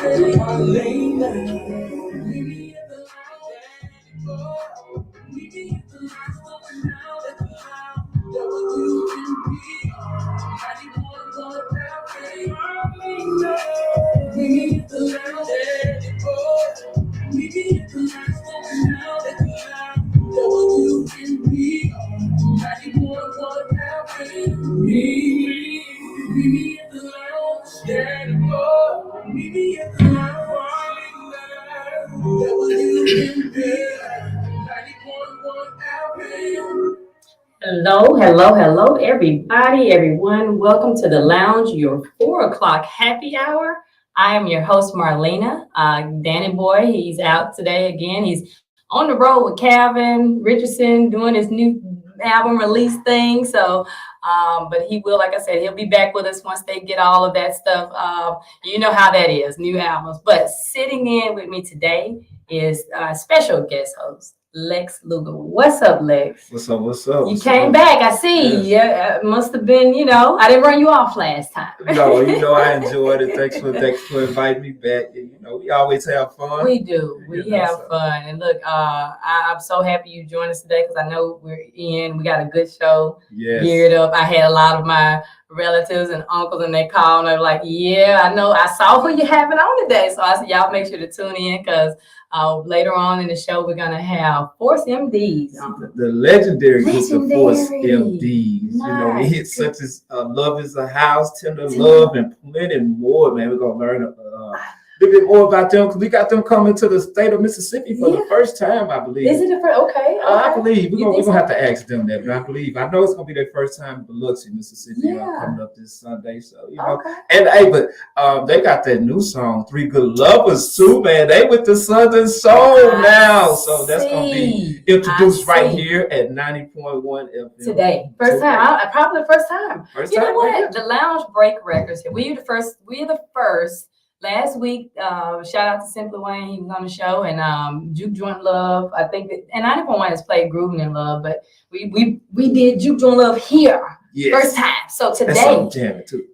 Marlena. Hello, everybody, everyone. Welcome to the lounge, your 4 o'clock happy hour. I am your host, Marlena. Danny Boy, he's out today again. He's on the road with Calvin Richardson doing his new album release thing. But he will, like I said, he'll be back with us once they get all of that stuff. You know how that is, new albums. But sitting in with me today is a special guest host, Lex Luga. What's up, Lex? What's up? You came back, I see. Yes. Yeah, it must have been, I didn't run you off last time. No, I enjoyed it. Thanks for inviting me back. We always have fun. We do. We have fun. And look, I'm so happy you joined us today because I know we got a good show geared up. I had a lot of my relatives and uncles and they called and they're like, yeah, I know. I saw who you're having on today. So I said, y'all make sure to tune in because later on in the show, we're going to have Force M.D.s. The legendary group of Force M.D.s. Nice. It hits such as Love is a House, Tender Love, and plenty more, man. We're going to learn a little bit more about them because we got them coming to the state of Mississippi for the first time, I believe. Is it the first? Okay. I believe. We're going to have to ask them that, but I know it's going to be their first time in Biloxi, Mississippi, coming up this Sunday. So, And they got that new song, Three Good Lovers, too, man. They with the Southern Soul now. So that's going to be introduced right here at 90.1 FM. Today. First time. Probably the first time. You know what? The Lounge Break Records here. We're the first. Last week, shout out to Simply Wayne. He was on the show, and Juke Joint Love. I think that, and 90.1 has played Grooving in Love, but we did Juke Joint Love here first time. So today,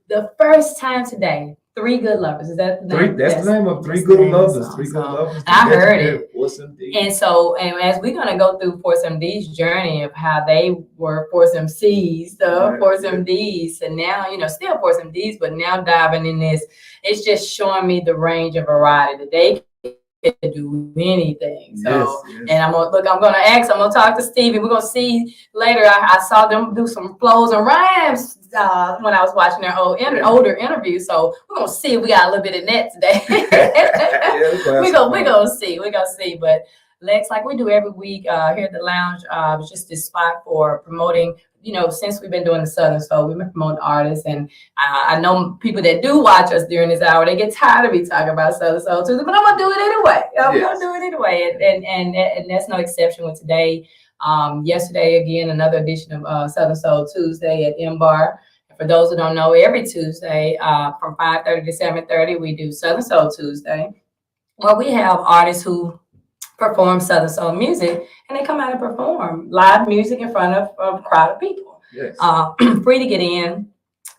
the first time today, Three Good Lovers. Is that the name? That's the name of Three Good Lovers. Three Good Lovers. I heard it. And as we're gonna go through Force M.D.'s journey of how they were Force MCs, Force M.D.s, and now still Force M.D.s, but now diving in this, it's just showing me the range of variety that they can do anything. So, and I'm gonna talk to Stevie. We're gonna see later. I saw them do some flows and rhymes when I was watching their older interviews. So we're gonna see if we got a little bit of that today. We're gonna see. But Lex, like we do every week here at the lounge, it's just this spot for promoting. Since we've been doing the Southern Soul, we've been promoting artists, and I know people that do watch us during this hour, they get tired of me talking about Southern Soul Tuesday, but I'm gonna do it anyway. I'm gonna do it anyway, and that's no exception with today. Yesterday, again, another edition of Southern Soul Tuesday at M-Bar. For those who don't know, every Tuesday from 5:30 to 7:30, we do Southern Soul Tuesday, where we have artists who perform Southern Soul music, and they come out and perform live music in front of a crowd of people. Yes. Free to get in,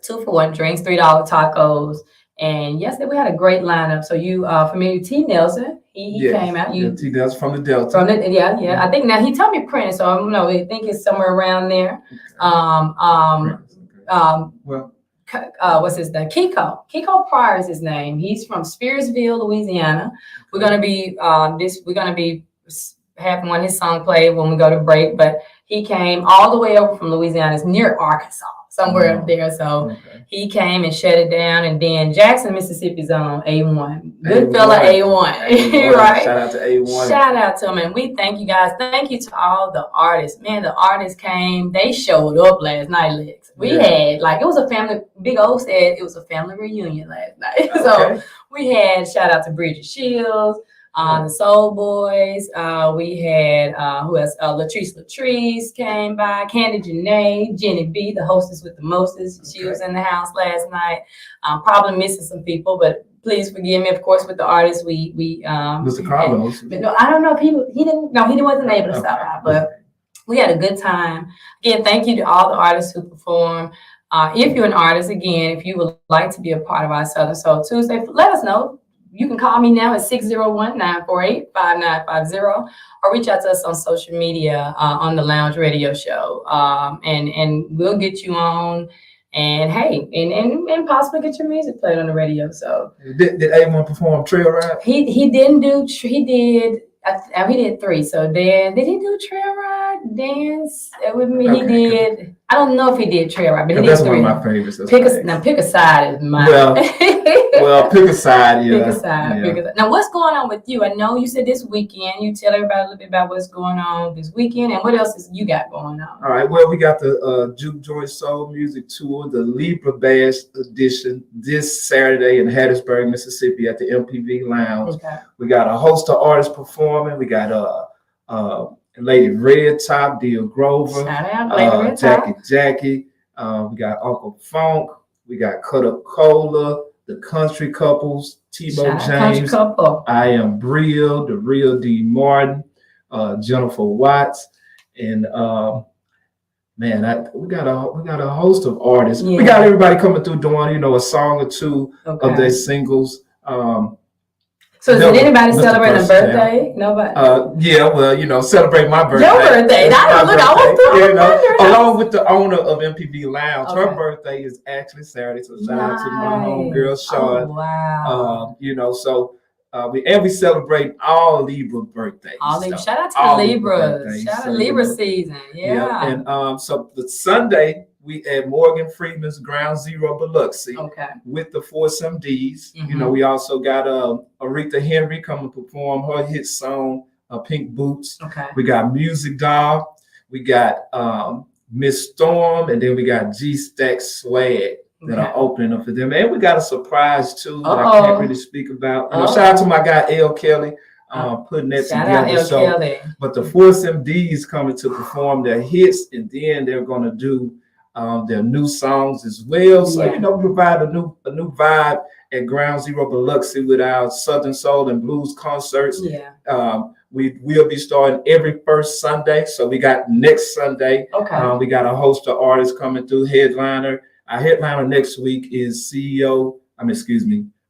2-for-1 drinks, $3 tacos. And yesterday we had a great lineup. So you familiar with T. Nelson? He came out. T. Nelson from the Delta. I think now he told me Prince, so I don't know. I think it's somewhere around there. What's his name? Kiko Pryor is his name. He's from Spearsville, Louisiana. We're gonna be having one of his songs played when we go to break, but he came all the way over from Louisiana. It's near Arkansas, somewhere up there. So he came and shut it down, and then Jackson, Mississippi's on A1. Good fella A1. Right? Shout out to A1. Shout out to him, and we thank you guys. Thank you to all the artists. Man, the artists came. They showed up last night, Lex. We had, it was a family, Big O said it was a family reunion last night. So we had, shout out to Bridget Shields, the Soul Boys. We had, who else? Latrice came by, Candy Janae, Jenny B, the hostess with the mostest. She was in the house last night. Probably missing some people, but please forgive me. Of course, with the artists, we Mr. Carlos. But no, I don't know. He wasn't able to stop by, but we had a good time. Again, thank you to all the artists who perform. If you're an artist, again, if you would like to be a part of our Southern Soul Tuesday, let us know. you can call me now at 601-948-5950 or reach out to us on social media on the Lounge Radio Show. And we'll get you on and hey, and possibly get your music played on the radio. So did A1 perform Trail Ride? He didn't do, he did 3. So then, did he do Trail Ride Dance with me? Okay, he did. I don't know if he did Trail Ride, but he did 3. That's one of my favorites. Pick a side is mine. Well, pick a side. Yeah. Pick a side. Yeah. Pick a side. Now, what's going on with you? I know you said this weekend. You tell everybody a little bit about what's going on this weekend and what else you got going on. All right. Well, we got the Juke Joint Soul Music Tour, the Libra Bash edition this Saturday in Hattiesburg, Mississippi at the MPV Lounge. Okay. We got a host of artists performing. We got Lady Red Top, Deal Grover, shout out, Lady Red Top. Jackie. We got Uncle Funk. We got Cut Up Cola, the Country Couples, Tebow James, I Am Brill, the Real D Martin, Jennifer Watts, and we got a host of artists. Yeah. We got everybody coming through doing a song or two of their singles. So is anybody celebrating a birthday? Nobody. Yeah, well, celebrate my birthday. Your birthday. Along with the owner of MPV Lounge. Okay. Her birthday is actually Saturday, so shout out to my homegirl Sean. Oh, wow. We celebrate all Libra birthdays. Shout out to the Libras. Shout out Libra season. Yeah. And so the Sunday we at Morgan Freeman's Ground Zero Biloxi with the Force M.D.s. Mm-hmm. We also got Aretha Henry coming to perform her hit song, Pink Boots. Okay. We got Music Doll. We got Miss Storm, and then we got G-Stack Swag that are opening up for them. And we got a surprise too that I can't really speak about. Shout out to my guy L. Kelly. Putting that together. But the Force M.D.s coming to perform their hits, and then they're going to do their new songs as well. So, we provide a new vibe at Ground Zero Biloxi with our Southern Soul and Blues concerts. Yeah. We will be starting every first Sunday. So we got next Sunday. Okay. We got a host of artists coming through. Our headliner next week is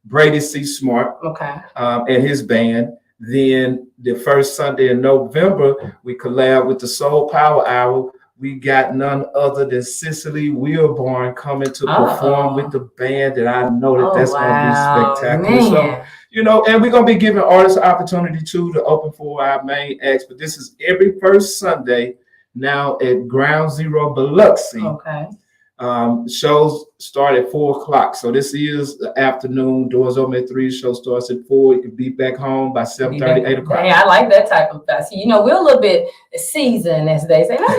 Brady C. Smart. Okay. And his band. Then the first Sunday in November, we collab with the Soul Power Hour. We got none other than Cicely Wilborn coming to perform with the band that I know that's going to be spectacular. Man. So, and we're going to be giving artists an opportunity too to open for our main acts. But this is every first Sunday now at Ground Zero Biloxi. Okay. Shows start at 4:00. So this is the afternoon. Doors open at 3. Show starts at 4. You can be back home by 7:30, 8 o'clock. Hey, I like that type of stuff. See, we're a little bit seasoned, as they say. Just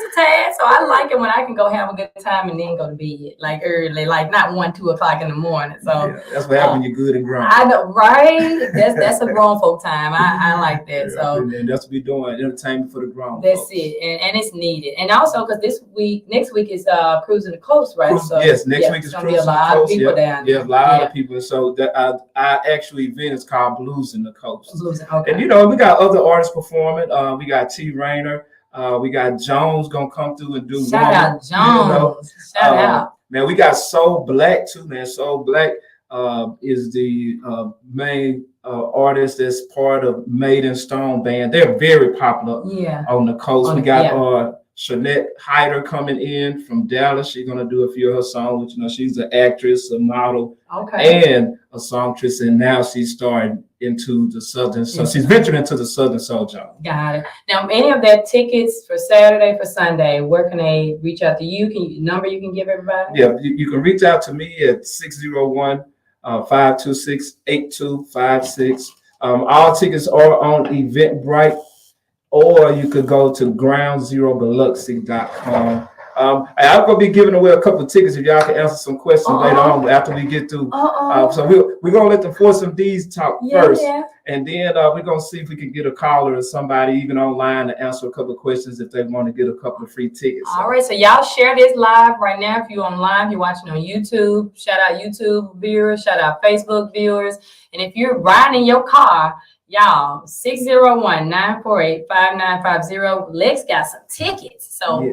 a tad. So I like it when I can go have a good time and then go to bed like early, like not 1, 2 o'clock in the morning. So that's what happens when you're good and grown. I know, right? That's a grown folk time. I like that. Yeah, so and that's what we're doing, entertainment for the grown. That's folks. It, and it's needed. And also because next week is Cruising the Coast, right? Yes, next week is Cruising the Coast. A lot of people down there. Yeah, a lot of people. So our actual event is called Blues in the Coast. Okay. And we got other artists performing. We got T. Rayner. We got Jones gonna come through and do Shout out Jones. Shout out. Man, we got Soul Black too, man. Soul Black is the main artist that's part of Maiden Stone Band. They're very popular on the coast. We got Shanette Hyder coming in from Dallas. She's gonna do a few of her songs. She's an actress, a model, and a songstress, and now she's starting into the Southern Soul. She's venturing into the Southern Soul genre. Got it. Now, any of that tickets for Saturday, for Sunday, where can they reach out to you? Number you can give everybody? Yeah, you can reach out to me at 601-526-8256. All tickets are on Eventbrite. Or you could go to groundzerobiloxi.com. I'm going to be giving away a couple of tickets if y'all can answer some questions later on after we get through. So we're going to let the Force M.D.s talk first. Yeah. And then we're going to see if we can get a caller or somebody even online to answer a couple of questions if they want to get a couple of free tickets. All right. So y'all share this live right now. If you're online, if you're watching on YouTube, shout out YouTube viewers, shout out Facebook viewers. And if you're riding in your car, y'all, 601-948-5950. Lex got some tickets. So,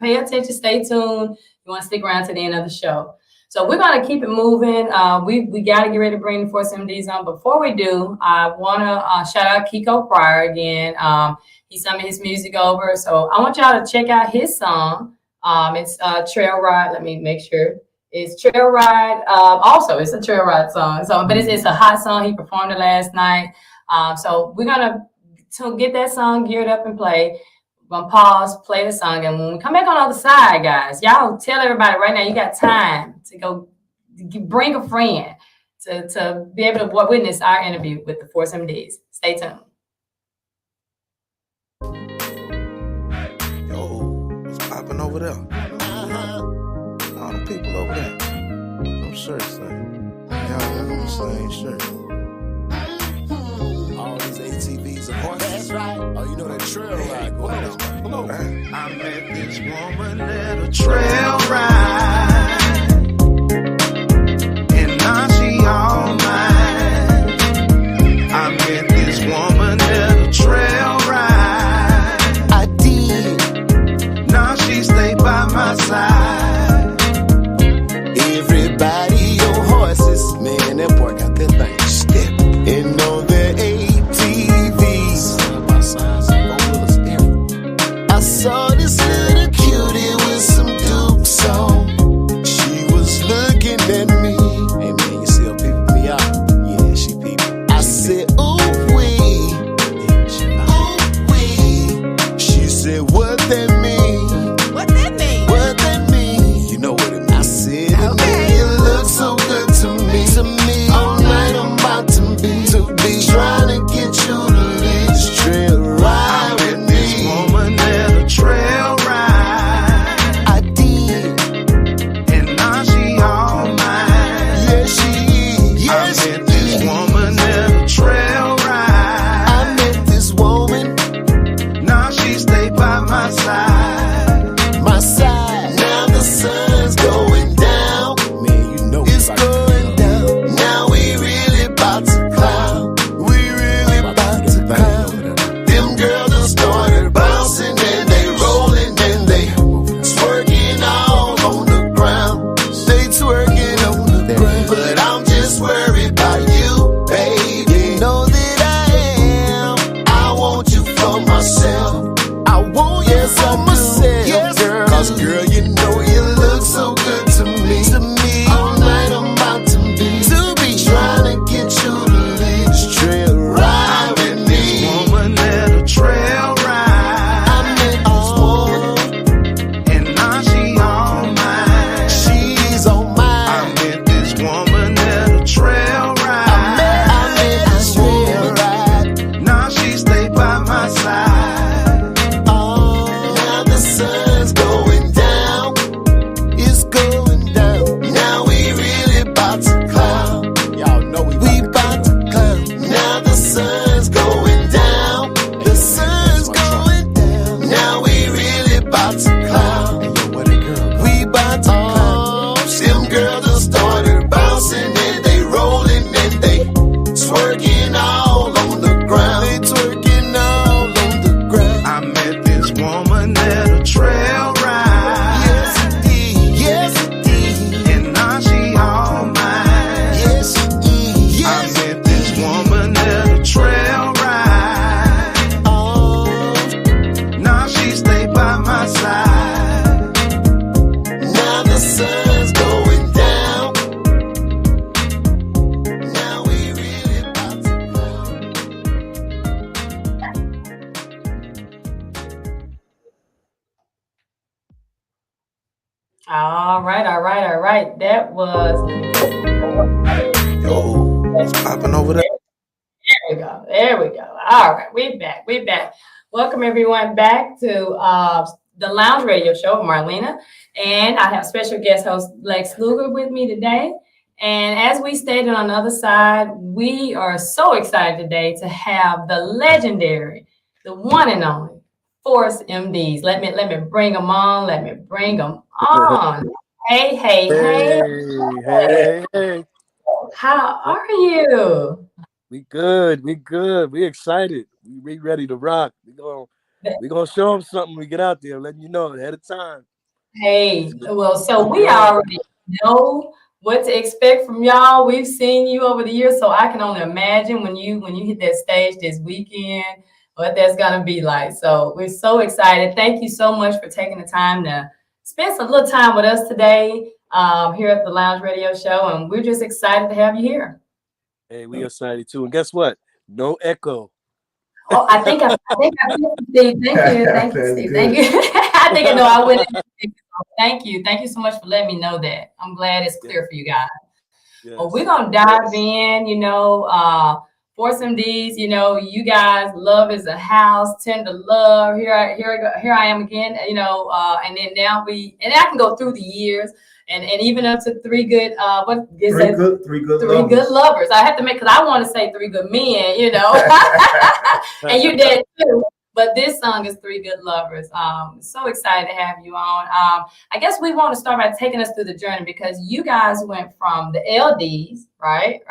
pay attention, stay tuned. You want to stick around to the end of the show. So we're gonna keep it moving. We gotta get ready to bring the Force M.D.s on. Before we do, I wanna shout out Kiko Pryor again. He sent me his music over, so I want y'all to check out his song. It's Trail Ride. Let me make sure. It's Trail Ride. Also, it's a trail ride song. So, but it's a hot song. He performed it last night. So we're gonna get that song geared up and play. We're gonna pause, play the song, and when we come back on the other side, guys, y'all tell everybody right now you got time to go bring a friend to be able to witness our interview with the Force M.D.s. Stay tuned. Yo, what's popping over there? All the people over there. Them shirts, like, y'all got on the same shirt. All these ATVs and horses. That's right. Oh, you know that trail ride going on. Come on. I met this woman at a trail ride, and now she all mine. I met this woman at a trail ride. I did. Now she stay by my side. Everybody, your horses, man, that boy got that thing stepping. And on the ATVs, I saw this little cutie with some dukes on. She was looking at me. Hey man, you see her peeping me out? Yeah, she peeping. I said, ooh wee, ooh wee. She said, what that mean? What that mean? What that mean? You know what it means. I said, okay, you look so good to me. To me, all night I'm about to be trying to get you to lead this trail ride with me. This woman at a trail ride. I did, and now she all mine. Yeah, she is. Yes, I met this woman at a trail ride. I met this woman. Now she stay by my side. My side. Now the sun's going down. Man, you know it's going down. Now we really about to climb. We really about to climb. Them girls done started bouncing and they rolling and they twerking all on the ground. They twerking on the ground. But I'm just worried about you, baby. You know that I am. I want you for myself. I want you for myself, yes, girl. Cause girl, you know you look so good to me. To me, all night I'm about to be trying to get you to lead this trail ride with me. This woman at a trail ride. I met this woman, and now she all mine. She's all mine. I met this woman at a trail ride. I met this trail ride. Now she stay by my side. Oh, now the sun's going down. It's going down. Now we really about to climb. Y'all know we about to climb. Now the sun's going down. The sun's going down. Now we really about to climb. We about to climb. Them girls done started bouncing and they rolling and they twerking all on the ground. They twerking all on the ground. I met this woman at a trail ride. Yes, indeed. Yes, indeed. And now she all mine. Yes, indeed. Yes, I met this woman at a trail ride. Oh, now she stay by my side. Now the sun's going down. Now we really about to All right. That was. Yo, what's popping over there? There we go. All right, we back. Welcome everyone back to the Lounge Radio Show with Marlena, and I have special guest host Lex Luga with me today. And as we stated on the other side, we are so excited today to have the legendary, the one and only Force M.D.s. Let me bring them on. Hey. How are you? We good. We excited. We ready to rock. We gonna show them something. We get out there, letting you know ahead of time. Hey, well, so we already know what to expect from y'all. We've seen you over the years, so I can only imagine when you hit that stage this weekend, what that's gonna be like. So we're so excited. Thank you so much for taking the time to spend some little time with us today here at the Lounge Radio Show, and we're just excited to have you here. Hey, we excited too. And guess what? No echo. Oh, I think I Steve. Thank you, Steve. Thank you. I think I know I went. Thank you so much for letting me know that. I'm glad it's clear for you guys. Yes. Well, we're gonna dive in. Force M.D.s. You guys, love is a house. Tender love. Here I am again. And then now and I can go through the years. And even up to three good three good lovers. I have to make, because I want to say three good men, and you did too. But this song is Three Good Lovers. So excited to have you on. I guess we want to start by taking us through the journey, because you guys went from the LDs, right,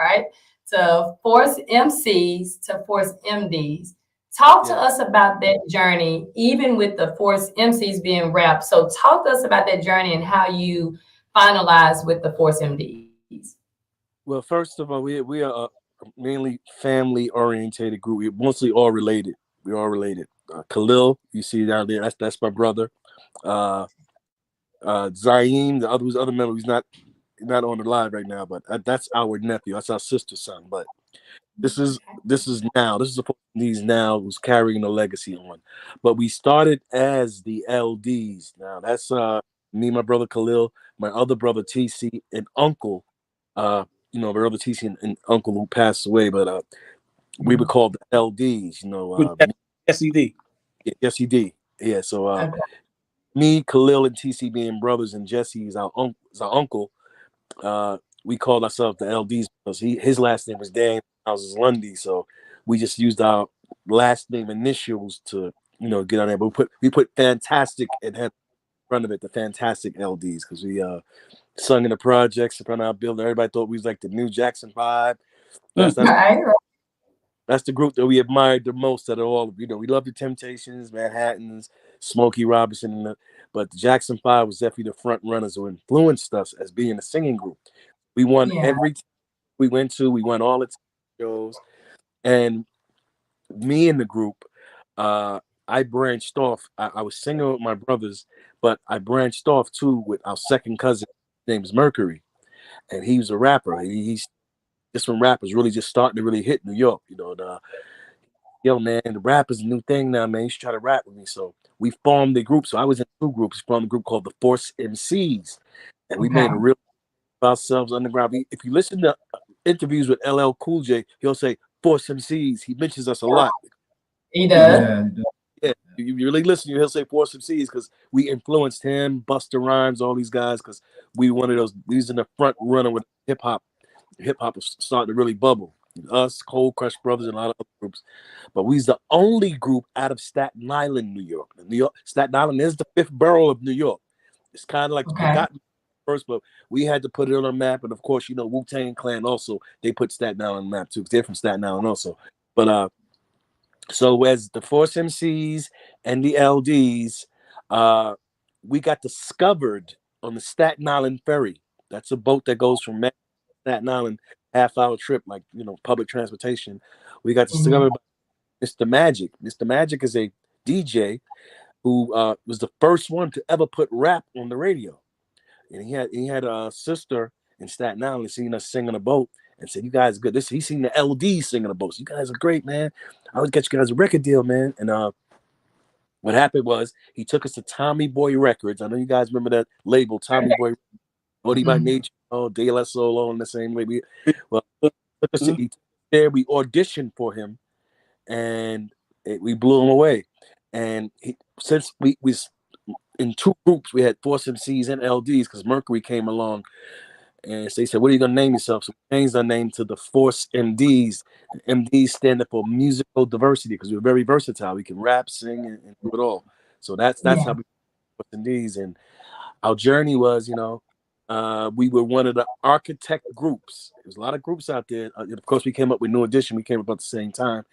to Force MCs to Force M.D.s. Talk to us about that journey, even with the Force MCs being rap. So talk to us about that journey and how you finalized with the Force M.D.s. Well, first of all, we are a mainly family orientated group. We're mostly all related. We're all related. Khalil, you see down there, that's my brother. Zaim, the other member, he's not on the live right now, but that's our nephew. That's our sister's son. But this is the these now who's carrying the legacy on. But we started as the LDs. Now that's me, my brother Khalil, my other brother TC, and uncle. My brother TC and uncle who passed away, but we were called the LDs. SED. Yes, he did. Yeah. So me, Khalil, and TC being brothers, and Jesse is our uncle. We called ourselves the LDs because his last name was Dan, ours is Lundy, so we just used our last name initials to get on there. But we put fantastic and had in front of it, the Fantastic LDs, because we sung in the projects in front of our building. Everybody thought we was like the new Jackson 5. That's the group that we admired the most out of all. We love the Temptations, Manhattans, Smokey Robinson, but the Jackson 5 was definitely the front runners who influenced us as being a singing group. We won every we went to. We won all the shows, and me and the group, I branched off. I was singing with my brothers, but I branched off too with our second cousin, named Mercury, and he was a rapper. He's just when rappers really just starting to really hit New York. Yo man, the rap is a new thing now, man. You should try to rap with me. So we formed the group. So I was in two groups. We formed a group called the Force MCs, and we made a real ourselves underground. If you listen to interviews with LL Cool J, he'll say Force MCs. He mentions us a lot. He does. Yeah, you really listen, he'll say Force MCs because we influenced him, Busta Rhymes, all these guys, because we one of those. These in the front runner with hip hop. Hip hop was starting to really bubble. Us, Cold Crush Brothers, and a lot of other groups, but we's the only group out of Staten Island, New York. Staten Island is the fifth borough of New York. It's kind of like forgotten first, but we had to put it on a map. And of course, Wu-Tang Clan also, they put Staten Island on the map too, because they're from Staten Island also. But so as the Force MCs and the LDs, we got discovered on the Staten Island Ferry. That's a boat that goes from Staten Island, half-hour trip, like public transportation. We got discovered by Mr. Magic. Mr. Magic is a DJ who was the first one to ever put rap on the radio. And he had a sister in Staten Island seen us sing on a boat and said, "You guys are good." He seen the LD sing on a boat. So, "You guys are great, man. I would get you guys a record deal, man." And what happened was he took us to Tommy Boy Records. I know you guys remember that label, Tommy Boy. Body by Nature, De La Soul, in the same way. We auditioned for him, and we blew him away. And since we was in two groups, we had Force MCs and LDs, because Mercury came along, and they said, "What are you gonna name yourself?" So we changed our name to the Force MDs. MDs stand for musical diversity, because we're very versatile. We can rap, sing, and do it all. So that's how we Force MDs. And our journey was, we were one of the architect groups. There's a lot of groups out there. Of course, we came up with New Edition. We came up at the same time.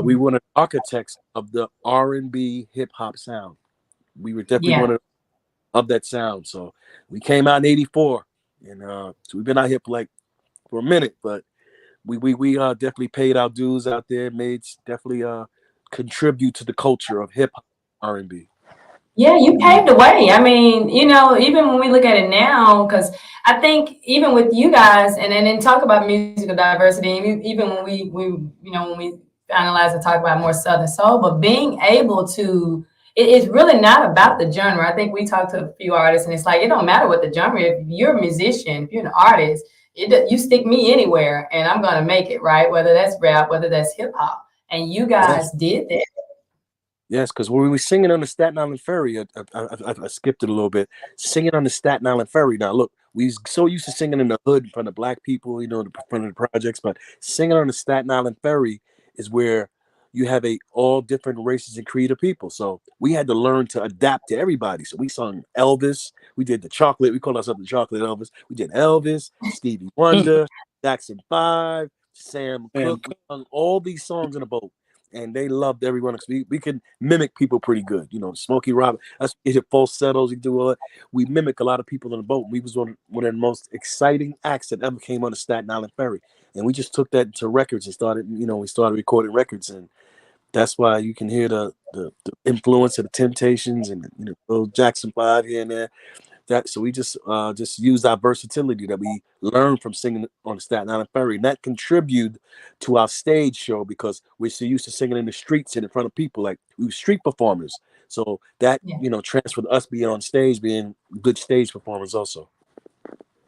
We were one of the architects of the R&B hip hop sound. We were definitely one of that sound. So we came out in '84. And so we've been out here for a minute, but we definitely paid our dues out there, made definitely contribute to the culture of hip hop R&B. Yeah, you paved the way. I mean, even when we look at it now, because I think even with you guys, and then talk about musical diversity, even when when we analyze and talk about more Southern soul, but being able to, it's really not about the genre. I think we talked to a few artists, and it's like it don't matter what the genre. If you're a musician, if you're an artist, you stick me anywhere, and I'm gonna make it right. Whether that's rap, whether that's hip hop, and you guys did that. Yes, because when we were singing on the Staten Island Ferry, I skipped it a little bit. Singing on the Staten Island Ferry. Now, look, we so used to singing in the hood in front of black people, in front of the projects, but singing on the Staten Island Ferry is where you have all different races and creed of people. So we had to learn to adapt to everybody. So we sung Elvis. We did the chocolate. We called ourselves the Chocolate Elvis. We did Elvis, Stevie Wonder, Jackson 5, Sam Cooke. We sung all these songs in a boat. And they loved everyone. We can mimic people pretty good. Smokey Robinson, us hit falsettos, we do all that. We mimic a lot of people on the boat. We was one of the most exciting acts that ever came on the Staten Island Ferry. And we just took that to records and we started recording records. And that's why you can hear the influence of the Temptations and little Jackson 5 here and there. So we just used our versatility that we learned from singing on the Staten Island Ferry, and that contributed to our stage show because we're so used to singing in the streets and in front of people, like we were street performers. So that transferred us being on stage, being good stage performers also.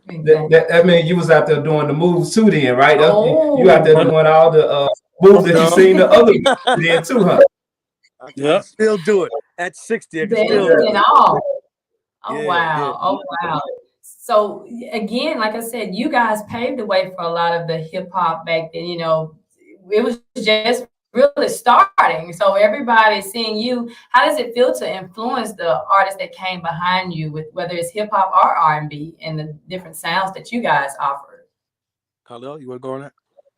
That means you was out there doing the moves too, then, right? You out there doing all the moves that you seen the other then too, huh? I still do it at 60. I can still do it. Oh, wow. Oh, wow. So again, like I said, you guys paved the way for a lot of the hip hop back then. It was just really starting. So everybody seeing you, how does it feel to influence the artists that came behind you with whether it's hip hop or R&B and the different sounds that you guys offer? Khalil, you want to go on that?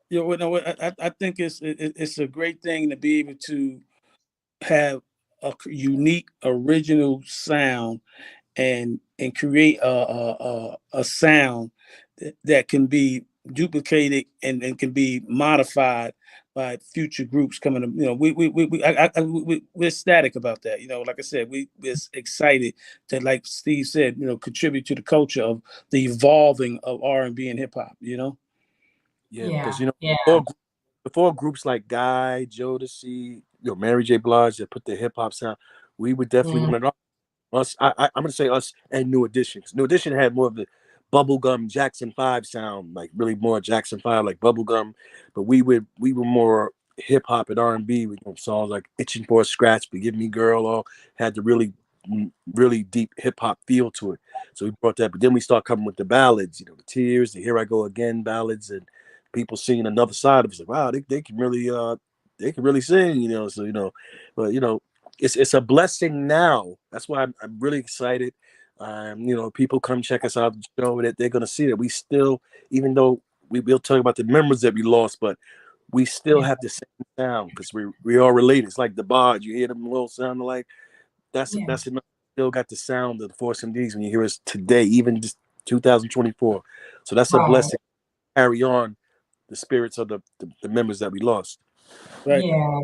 Yeah, well, no, I think it's a great thing to be able to have a unique, original sound and create a sound that can be duplicated and can be modified by future groups coming up. We're ecstatic about that. Like I said, we're excited to, like Steve said, contribute to the culture of the evolving of R&B and hip hop. Yeah, because before groups like Guy, Jodeci, Mary J. Blige that put the hip hop sound, we were definitely one of the us. I'm gonna say us and New Edition. New Edition had more of the bubblegum Jackson 5 sound, like really more Jackson 5, like bubblegum. But we were more hip hop and R&B. We songs like "Itching for a Scratch," "Forgive Me, Girl," all had the really deep hip hop feel to it. So we brought that. But then we start coming with the ballads, the Tears, the Here I Go Again ballads, and people seeing another side of us. Like, wow, they can really sing, So but it's a blessing now. That's why I'm really excited. People come check us out, show that they're gonna see that we still, even though we'll talk about the members that we lost, but we still have the same sound because we are related. It's like the Barge. You hear them little sound like that's enough. Still got the sound of the Force M.D.s when you hear us today, even just 2024. So that's a blessing. Carry on the spirits of the members that we lost. Right. Yeah,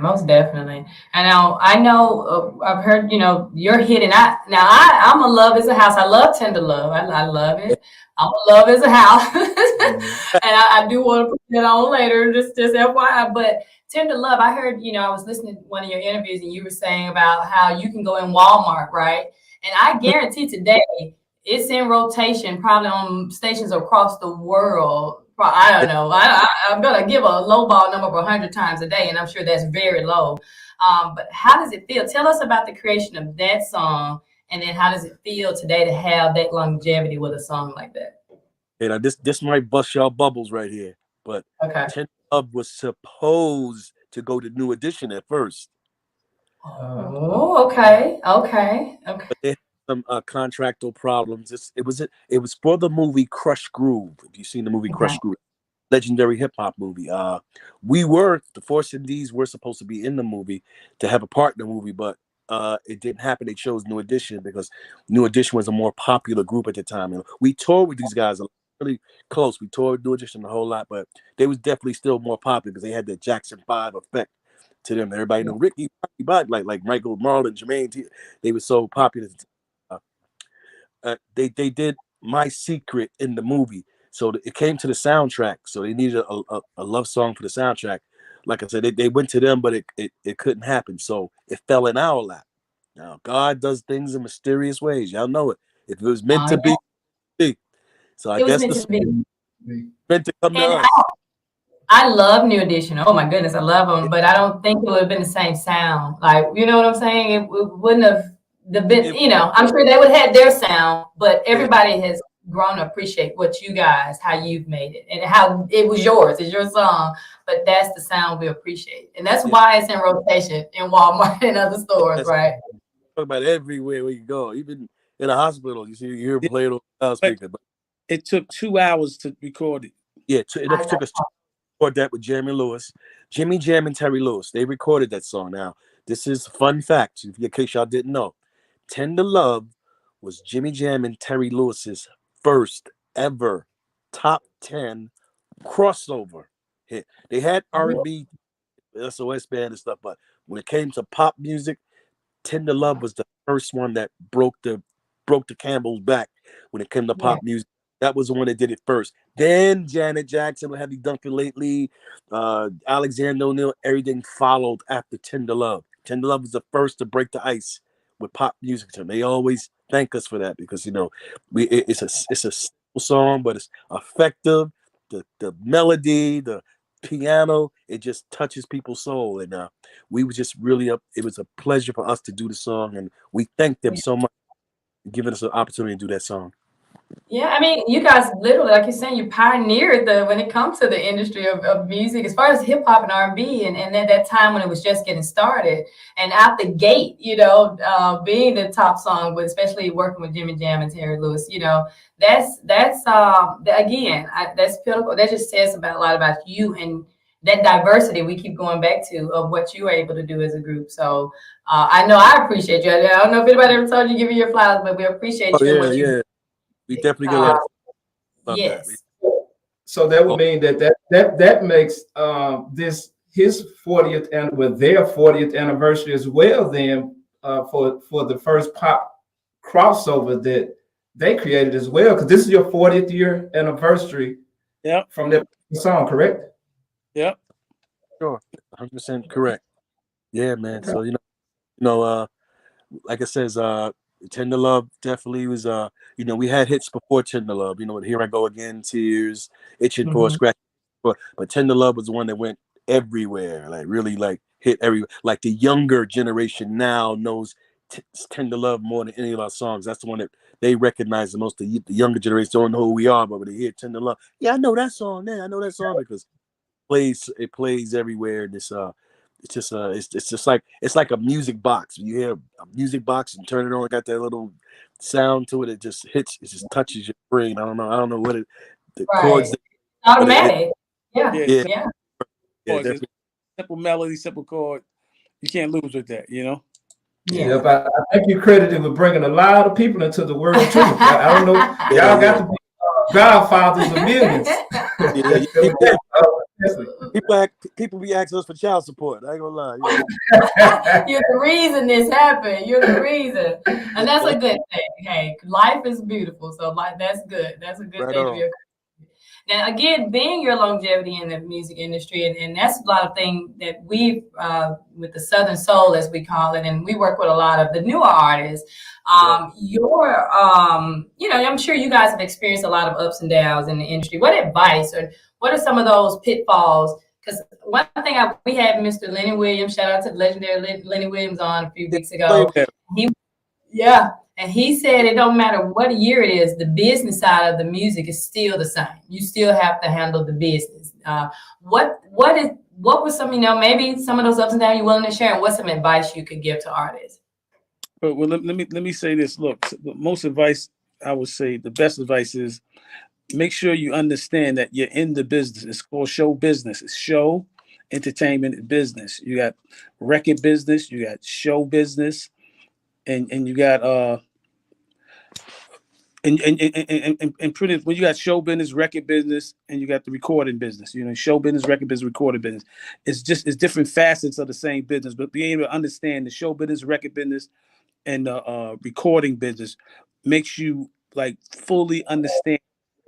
most definitely. And now I know I've heard you're hitting. I'm a Love Is a House. I love Tender Love. I love it. I'm a Love Is a House, and I do want to put that on later. Just FYI, but Tender Love. I heard I was listening to one of your interviews and you were saying about how you can go in Walmart, right? And I guarantee today it's in rotation, probably on stations across the world. I don't know. I'm going to give a low ball number of 100 times a day, and I'm sure that's very low. But how does it feel? Tell us about the creation of that song, and then how does it feel today to have that longevity with a song like that? Hey, now this might bust y'all bubbles right here, but Tender Love was supposed to go to New Edition at first. Oh, okay. But they had some contractual problems. It was for the movie Crush Groove. If you've seen the movie Crush Groove, legendary hip hop movie. The Force M.D.s were supposed to be in the movie to have a part in the movie, but it didn't happen. They chose New Edition because New Edition was a more popular group at the time. And we toured with these guys really close. We toured with New Edition a whole lot, but they was definitely still more popular because they had the Jackson 5 effect to them. Everybody knew Ricky Bobby, like Michael, Marlon, Jermaine. They were so popular. They did My Secret in the movie, so it came to the soundtrack. So they needed a love song for the soundtrack. Like I said, they went to them, but it couldn't happen. So it fell in our lap. Now God does things in mysterious ways. Y'all know it. If it was meant to be, so I guess it's meant to come to us. I love New Edition. Oh my goodness, I love them, but I don't think it would have been the same sound. Like, you know what I'm saying? It wouldn't have been. You know, I'm sure they would have had their sound, but everybody has grown to appreciate what you guys, how you've made it, and how it was yours. It's your song, but that's the sound we appreciate, and that's why it's in rotation in Walmart and other stores, right? Talk about everywhere we go, even in a hospital. You see, you hear play it on loudspeaker. But it took 2 hours to record it. Yeah, it took us. Record that with Jeremy Lewis, Jimmy Jam, and Terry Lewis. They recorded that song. Now, this is fun fact, in case y'all didn't know. Tender Love was Jimmy Jam and Terry Lewis's first ever top 10 crossover hit. They had R&B, SOS band and stuff, but when it came to pop music, Tender Love was the first one that broke the Campbell's back when it came to pop music. That was the one that did it first. Then Janet Jackson, Heavy Duncan lately, Alexander O'Neal, everything followed after Tender Love. Tender Love was the first to break the ice with pop music. And they always thank us for that because, you know, it's a simple song, but it's effective. The melody, the piano, it just touches people's soul. And we were just really it was a pleasure for us to do the song. And we thank them so much for giving us an opportunity to do that song. Yeah, I mean, you guys literally, like you're saying, you pioneered when it comes to the industry of music, as far as hip hop and R&B, and at that time when it was just getting started, and out the gate, you know, being the top song, but especially working with Jimmy Jam and Terry Lewis, you know, that's again, that's pinnacle. That just says a lot about you and that diversity we keep going back to of what you were able to do as a group. So I know I appreciate you. I don't know if anybody ever told you give you your flowers, but we appreciate you. And what you we definitely get a lot of yes. that. So that would mean that makes this his 40th and with their 40th anniversary as well. Then for the first pop crossover that they created as well, because this is your 40th year anniversary. Yeah. From that song, correct? Yeah. Sure, 100% correct. Yeah, man. So you know, like it says, Tender Love definitely was you know, we had hits before Tender Love, you know, Here I Go Again, Tears, Itching for a Scratch, but Tender Love was the one that went everywhere, like really like hit everywhere. Like the younger generation now knows Tender Love more than any of our songs. That's the one that they recognize the most. The younger generation don't know who we are, but when they hear Tender Love, yeah, I know that song. Yeah, I know that song because it plays everywhere. And it's just like a music box. When you hear a music box and turn it on, it got that little sound to it. It just hits. It just touches your brain. I don't know what the chords. Automatic. Yeah. Simple melody, simple chord. You can't lose with that, you know. Yeah, but I think you credited with bringing a lot of people into the world too. I don't know, y'all got to be godfathers of millions. People be asking us for child support. I ain't gonna lie. You're the reason this happened. You're the reason, and that's a good thing. Hey, life is beautiful, so that's good. That's a good thing to be. Now, again, being your longevity in the music industry, and that's a lot of things that we, with the Southern Soul, as we call it, and we work with a lot of the newer artists. You know, I'm sure you guys have experienced a lot of ups and downs in the industry. What advice or what are some of those pitfalls? Because one thing we had Mr. Lenny Williams, shout out to the legendary Lenny Williams on a few weeks ago. And he said it don't matter what year it is, the business side of the music is still the same. You still have to handle the business. What was some, you know, maybe some of those ups and downs you're willing to share, and what's some advice you could give to artists? Well, let me say this. Look, most advice, I would say the best advice is make sure you understand that you're in the business. It's called show business. It's show, entertainment, business. You got record business, you got show business. and you got and pretty when you got show business, record business, and you got the recording business. You know, show business, record business, recording business. It's different facets of the same business, but being able to understand the show business, record business, and the recording business makes you like fully understand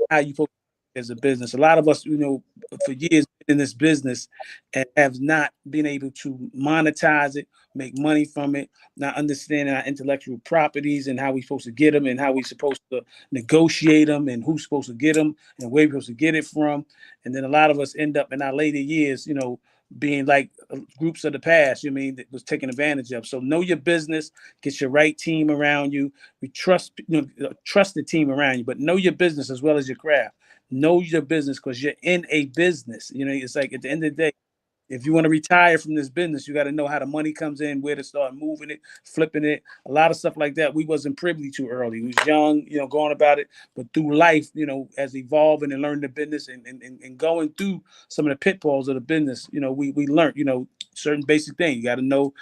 how you focus as a business. A lot of us, you know, for years in this business and have not been able to monetize it, make money from it, not understanding our intellectual properties and how we're supposed to get them and how we're supposed to negotiate them and who's supposed to get them and where we're supposed to get it from. And then a lot of us end up in our later years, you know, being like groups of the past, you mean, that was taken advantage of. So know your business, get your right team around you. We trust, you know, trust the team around you, but know your business as well as your craft. Know your business because you're in a business. You know, it's like at the end of the day, if you want to retire from this business, you got to know how the money comes in, where to start moving it, flipping it, a lot of stuff like that. We wasn't privy to early. We was young, you know, going about it. But through life, you know, as evolving and learning the business and going through some of the pitfalls of the business, you know, we learned, you know, certain basic things. You got to know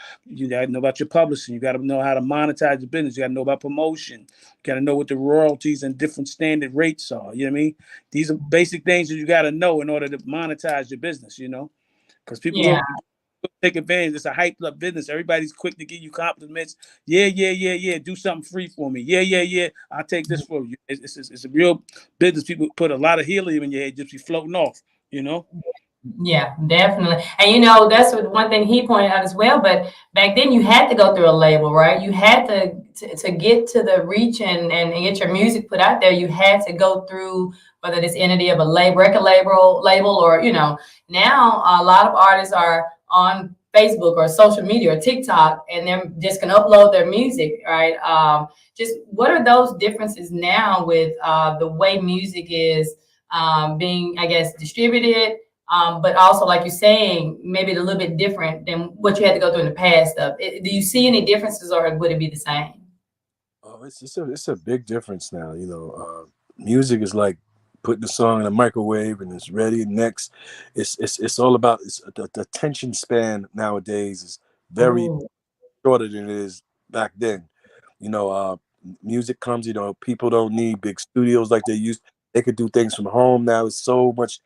about your publishing. You got to know how to monetize your business. You got to know about promotion. You got to know what the royalties and different standard rates are. You know what I mean? These are basic things that you got to know in order to monetize your business, you know? Because people will take advantage. It's a hyped up business. Everybody's quick to give you compliments. Yeah. Do something free for me. Yeah. I'll take this for you. It's a real business. People put a lot of helium in your head, just be floating off, you know? Yeah, definitely. And you know, that's one thing he pointed out as well. But back then you had to go through a label, right? You had to get to the reach and get your music put out there. You had to go through whether this entity of a record label or, you know, now a lot of artists are on Facebook or social media or TikTok and they're just gonna upload their music, right? Just what are those differences now with the way music is being, I guess, distributed? But also, like you're saying, maybe a little bit different than what you had to go through in the past. Do you see any differences, or would it be the same? Oh, it's a big difference now. You know, music is like putting the song in a microwave and it's ready. Next, it's all about the attention span nowadays is very shorter than it is back then. You know, music comes. You know, people don't need big studios like they used. They could do things from home now. It's so much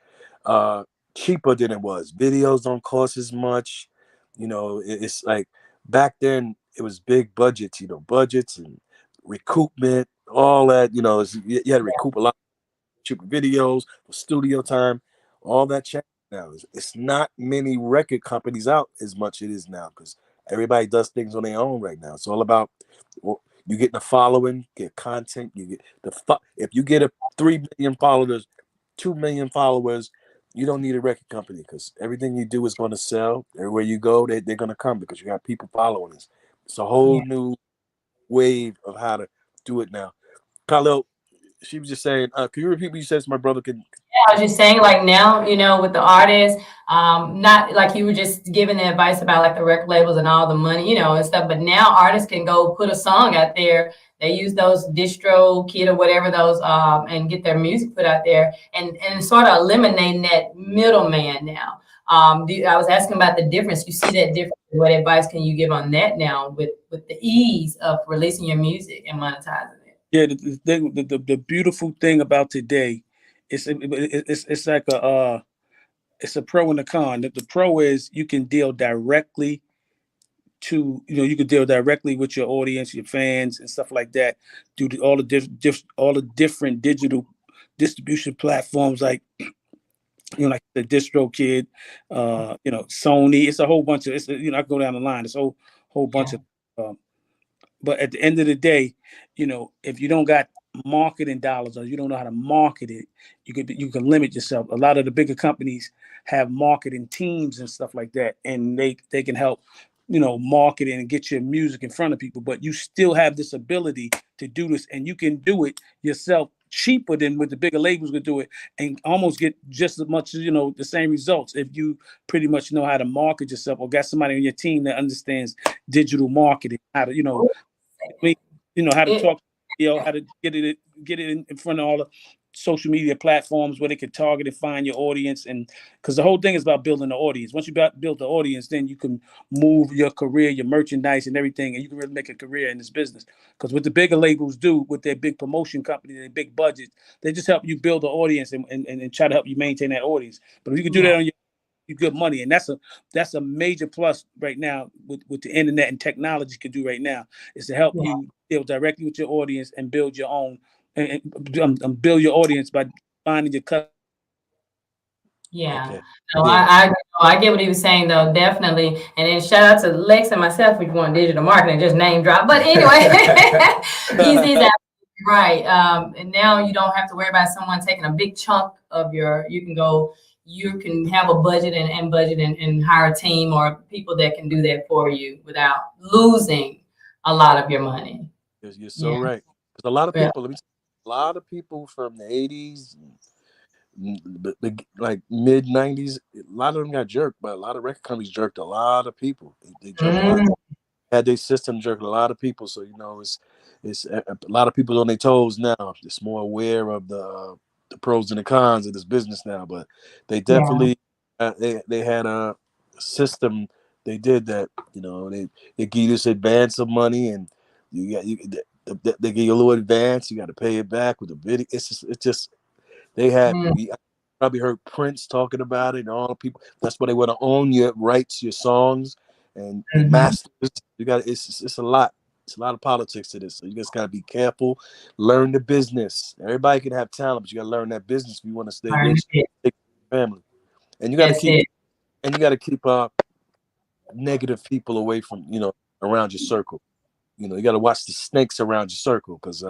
cheaper than it was. Videos don't cost as much. You know, it's like back then it was big budgets. You know, budgets and recoupment, all that. You know, you had to recoup a lot of cheaper videos for studio time. All that changed now. It's not many record companies out as much it is now because everybody does things on their own right now. It's all about you get the following, get content. You get if you get a 3 million followers, 2 million followers. You don't need a record company because everything you do is going to sell. Everywhere you go, they're going to come because you got people following us. It's a whole new wave of how to do it now. Khalil, she was just saying, can you repeat what you said so my brother can? Yeah, I was just saying, like now, you know, with the artists, not like you were just giving the advice about like the record labels and all the money, you know, and stuff. But now artists can go put a song out there. They use those DistroKid or whatever those and get their music put out there and sort of eliminating that middleman now. I was asking about the difference. You see that difference? What advice can you give on that now with the ease of releasing your music and monetizing it? Yeah, the beautiful thing about today, it's like it's a pro and a con. The pro is you can deal directly you can deal directly with your audience, your fans, and stuff like that. All the different digital distribution platforms like like the DistroKid, Sony. It's a whole bunch of I go down the line. It's a whole bunch of. But at the end of the day, if you don't got marketing dollars or you don't know how to market it, you can limit yourself. A lot of the bigger companies have marketing teams and stuff like that, and they can help market it and get your music in front of people. But you still have this ability to do this, and you can do it yourself cheaper than what the bigger labels could do it, and almost get just as much the same results if you pretty much know how to market yourself or got somebody on your team that understands digital marketing, how to how to talk, how to get it in front of all social media platforms where they can target and find your audience. And because the whole thing is about building the audience. Once you build the audience, then you can move your career, your merchandise and everything, and you can really make a career in this business. Because what the bigger labels do with their big promotion company, their big budgets, they just help you build the audience and try to help you maintain that audience. But if you can do that on your good money, and that's a major plus right now with the internet and technology can do right now, is to help you deal directly with your audience and build your own and build your audience by finding your customers. Yeah. Okay. No, I get what he was saying though, definitely. And then shout out to Lex and myself if you want digital marketing, just name drop. But anyway, he's absolutely right. And now you don't have to worry about someone taking a big chunk of you can have a budget and hire a team or people that can do that for you without losing a lot of your money. You're so right. Because a lot of people, a lot of people from the 80s, like mid 90s, a lot of them got jerked, but a lot of record companies jerked a lot of people. They jerked a lot. Had their system jerked a lot of people. So, it's a lot of people on their toes now. Just more aware of the pros and the cons of this business now. But they definitely, they had a system. They did that, they give you this advance of money and they give you a little advance. You got to pay it back with a video. It's just they had. I probably heard Prince talking about it, and all the people. That's why they want to own your rights, your songs, and your masters. You got it's a lot. It's a lot of politics to this. So you just got to be careful. Learn the business. Everybody can have talent, but you got to learn that business if you want to stay rich, stay family. And you got to keep negative people away from around your circle. You got to watch the snakes around your circle because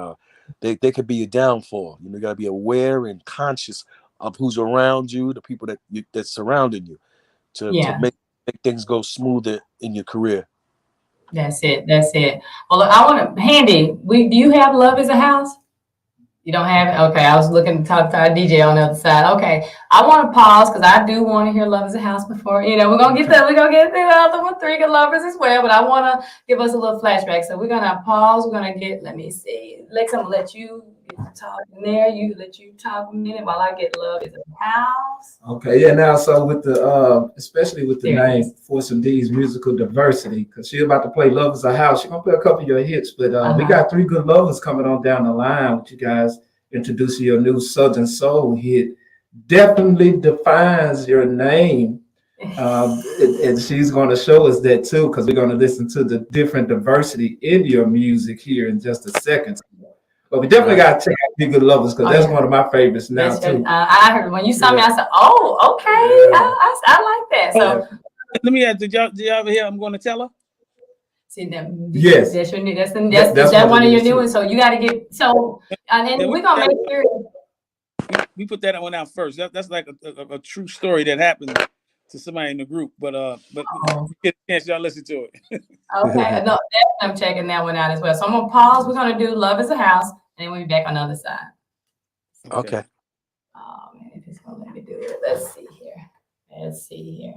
they could be a downfall. You got to be aware and conscious of who's around you, the people that's surrounding you, to make things go smoother in your career. That's it. Well, look, I want to, Handy, do you have Love is a House? You don't have it? Okay, I was looking to talk to our DJ on the other side. Okay, I want to pause because I do want to hear Love is a House before, we're going to get the other one, Three Good Lovers as well, but I want to give us a little flashback. So we're going to pause. We're going to let me see. Lex, I'm going to let you talk in there. Let you talk a minute while I get Love is a House. Okay, yeah, now, so with the, especially with the name Force M.D.s musical diversity, because she's about to play Love is a House. She's going to play a couple of your hits, but we got Three Good Lovers coming on down the line with you guys introducing your new Southern Soul hit. Definitely defines your name. And she's going to show us that too, because we're going to listen to the different diversity in your music here in just a second. But we definitely got to check out Three Good Lovers because that's one of my favorites now too. I heard when you saw me, I said, "Oh, okay, I like that." So let me ask, did y'all ever hear I'm going to tell her? See them? Yes, that's one of your new ones. So you got to get and then we're gonna make sure we put that one out first. That's like a true story that happened to somebody in the group. But get a chance, y'all listen to it. Okay, no, I'm checking that one out as well. So I'm gonna pause. We're gonna do Love is a House, and then we'll be back on the other side. Okay. Oh man, if it's gonna let me do it. Let's see here.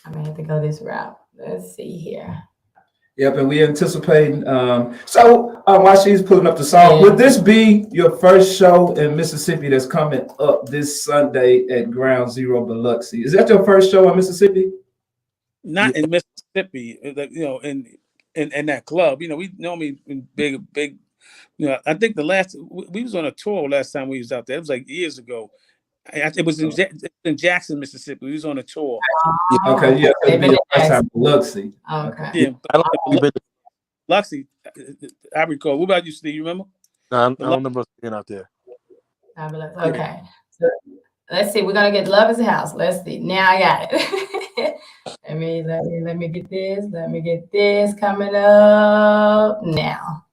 I may have to go this route. Let's see here. Yep, and we anticipating. So while she's pulling up the song, would this be your first show in Mississippi that's coming up this Sunday at Ground Zero Biloxi? Is that your first show in Mississippi? Not in Mississippi, in that club. We normally in big. I think we was on a tour last time we was out there. It was like years ago. It was in Jackson, Mississippi. We was on a tour. Okay, yeah, it'll be your first time in Biloxi. Okay. Yeah, I don't think we've been to Biloxi. I recall. What about you, Steve? You remember? No, I don't remember being out there. Okay. So let's see. We're gonna get Love is a House. Let's see. Now I got it. let me get this. Let me get this coming up now.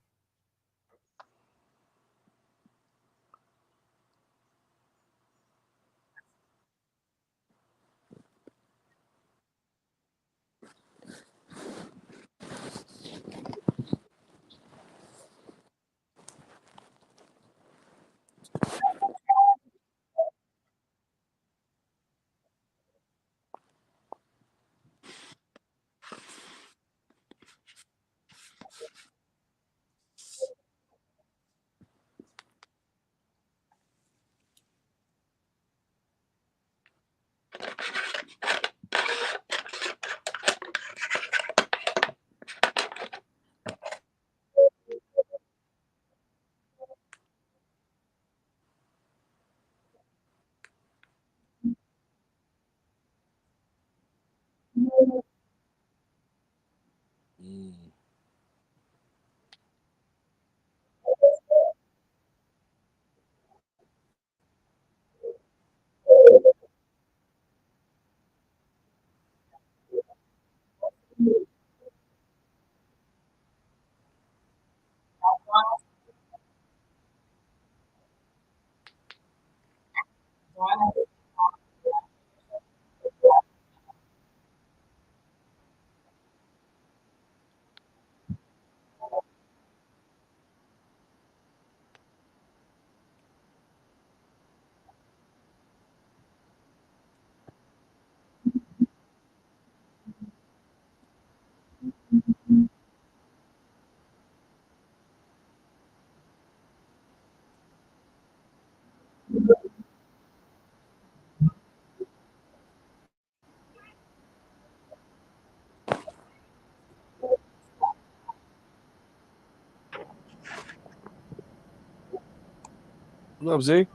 What up, Z?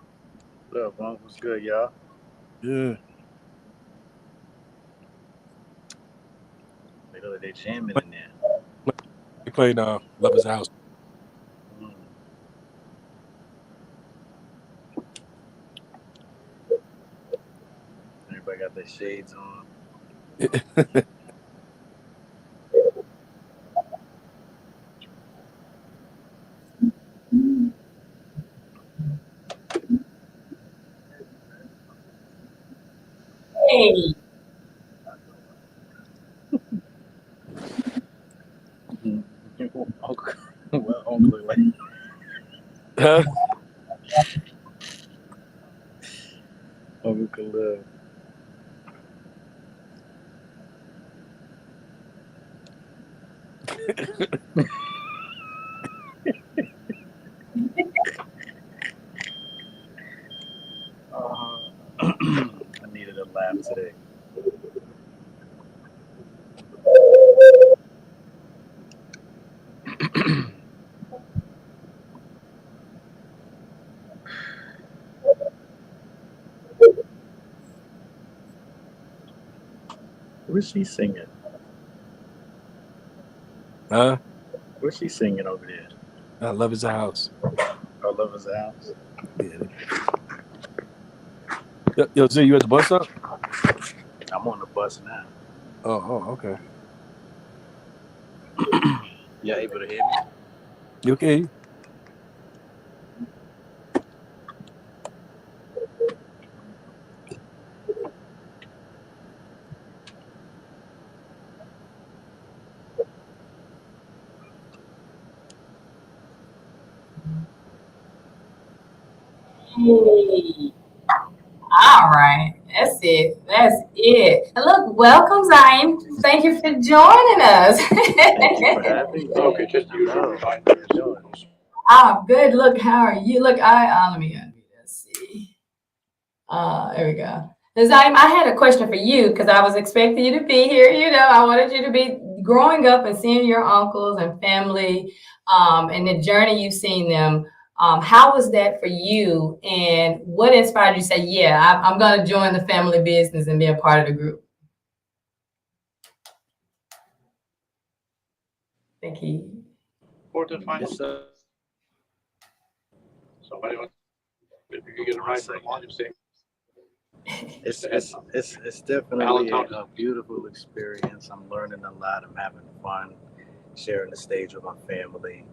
What up, Bunk? What's good, y'all? Yeah. They know that they jamming in there. We played Lover's House. Everybody got their shades on. Hey. Well, Uncle like. Huh? Uncle Khalil. I needed a laugh today. Where's she singing? Huh? Where's she singing over there? Love is a House. Oh, Love is a House. Yeah. Yo, Z, you at the bus stop? I'm on the bus now. Oh, okay. You able to hear me? You okay? Hey. All right. That's it. That's it. And look, welcome, Zayn. Thank you for joining us. Thank you for having me. Okay, just you know. Ah, good. Look, how are you? Look, let me let's see. There we go. Zayn, I had a question for you because I was expecting you to be here. You know, I wanted you to be growing up and seeing your uncles and family, and the journey you've seen them. How was that for you? And what inspired you to say, yeah, I'm going to join the family business and be a part of the group? Thank you. Somebody wants, if you get it right for one, you say. It's definitely a beautiful experience. I'm learning a lot. I'm having fun, sharing the stage with my family,